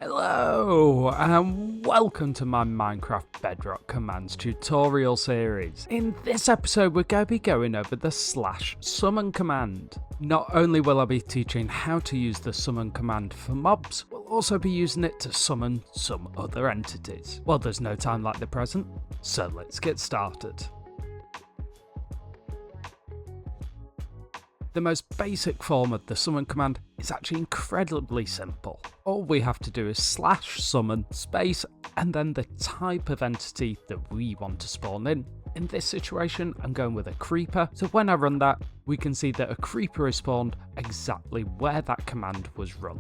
Hello and welcome to my Minecraft Bedrock commands tutorial series. In this episode we're going to be going over the /summon command. Not only will I be teaching how to use the summon command for mobs, we'll also be using it to summon some other entities. Well, there's no time like the present, so let's get started. The most basic form of the summon command is actually incredibly simple. All we have to do is /summon space and then the type of entity that we want to spawn in. In this situation, I'm going with a creeper, so when I run that, we can see that a creeper is spawned exactly where that command was run.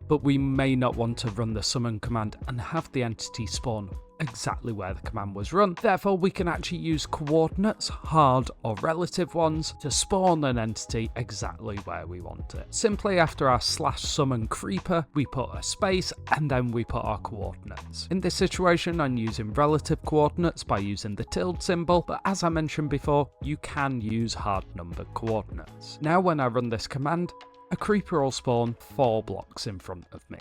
But we may not want to run the summon command and have the entity spawn exactly where the command was run. Therefore, we can actually use coordinates, hard or relative ones, to spawn an entity exactly where we want it. Simply after our /summon creeper, we put a space and then we put our coordinates. In this situation, I'm using relative coordinates by using the tilde symbol, but as I mentioned before, you can use hard numbered coordinates. Now when I run this command, a creeper will spawn 4 blocks in front of me.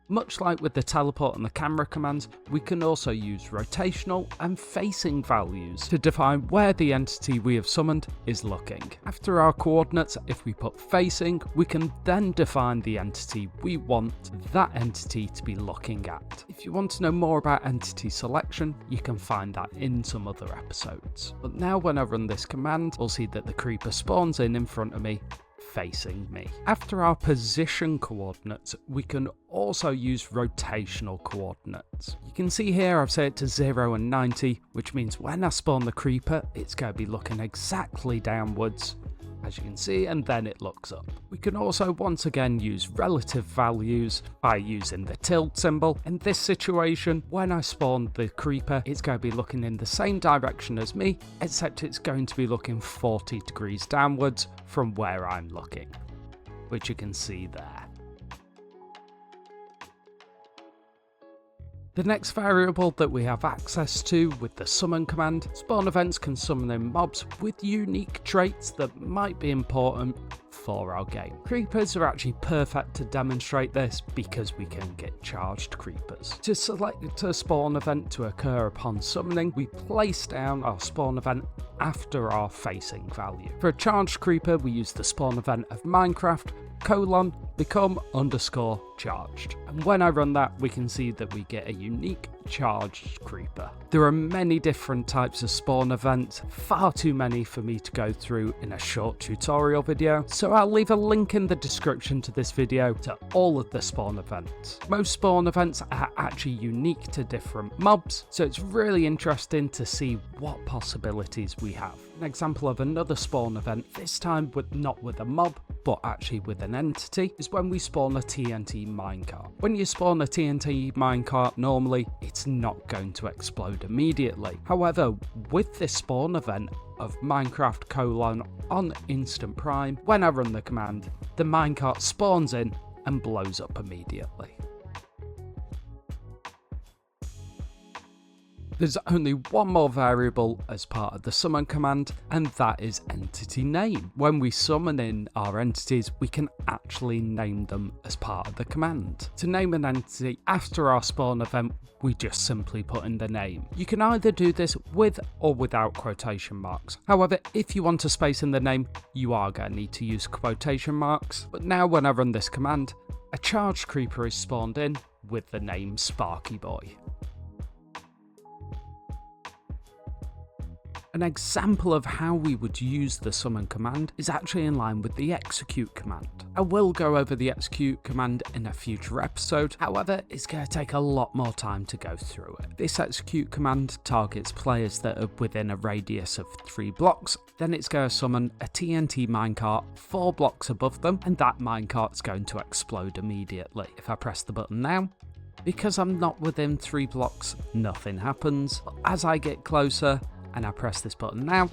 Much like with the teleport and the camera commands, we can also use rotational and facing values to define where the entity we have summoned is looking. After our coordinates, if we put facing, we can then define the entity we want that entity to be looking at. If you want to know more about entity selection, you can find that in some other episodes. But now when I run this command, we'll see that the creeper spawns in front of me, facing me. After our position coordinates, we can also use rotational coordinates. You can see here I've set it to 0 and 90, which means when I spawn the creeper, it's going to be looking exactly downwards, as you can see, and then it looks up. We can also once again use relative values by using the tilde symbol. In this situation, when I spawn the creeper, it's going to be looking in the same direction as me, except it's going to be looking 40 degrees downwards from where I'm looking, which you can see there. The next variable that we have access to with the summon command, spawn events can summon in mobs with unique traits that might be important for our game. Creepers are actually perfect to demonstrate this because we can get charged creepers. To select a spawn event to occur upon summoning, we place down our spawn event after our facing value. For a charged creeper, we use the spawn event of Minecraft become_charged. And when I run that, we can see that we get a unique charged creeper. There are many different types of spawn events, far too many for me to go through in a short tutorial video, so I'll leave a link in the description to this video to all of the spawn events. Most spawn events are actually unique to different mobs, so it's really interesting to see what possibilities we have. An example of another spawn event, this time not with a mob, but actually with an entity, is when we spawn a TNT minecart. When you spawn a TNT minecart normally, it's not going to explode immediately. However, with this spawn event of Minecraft on instant prime, when I run the command, the minecart spawns in and blows up immediately. There's only one more variable as part of the summon command, and that is entity name. When we summon in our entities, we can actually name them as part of the command. To name an entity after our spawn event, we just simply put in the name. You can either do this with or without quotation marks. However, if you want a space in the name, you are going to need to use quotation marks. But now when I run this command, a charged creeper is spawned in with the name Sparky Boy. An example of how we would use the summon command is actually in line with the execute command. I will go over the execute command in a future episode, however it's going to take a lot more time to go through it. This execute command targets players that are within a radius of 3 blocks, then it's going to summon a TNT minecart 4 blocks above them, and that minecart's going to explode immediately. If I press the button now, because I'm not within 3 blocks, nothing happens. But as I get closer, and I press this button now,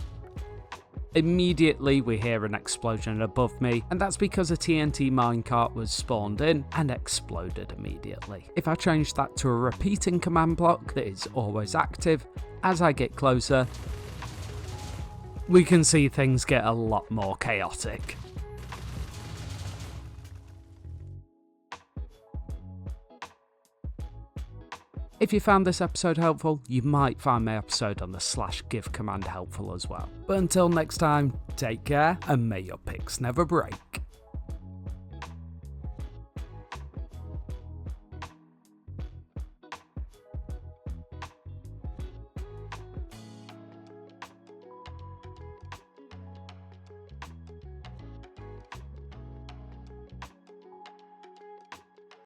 immediately we hear an explosion above me, and that's because a TNT minecart was spawned in and exploded immediately. If I change that to a repeating command block that is always active, as I get closer, we can see things get a lot more chaotic. If you found this episode helpful, you might find my episode on the /give command helpful as well. But until next time, take care, and may your picks never break.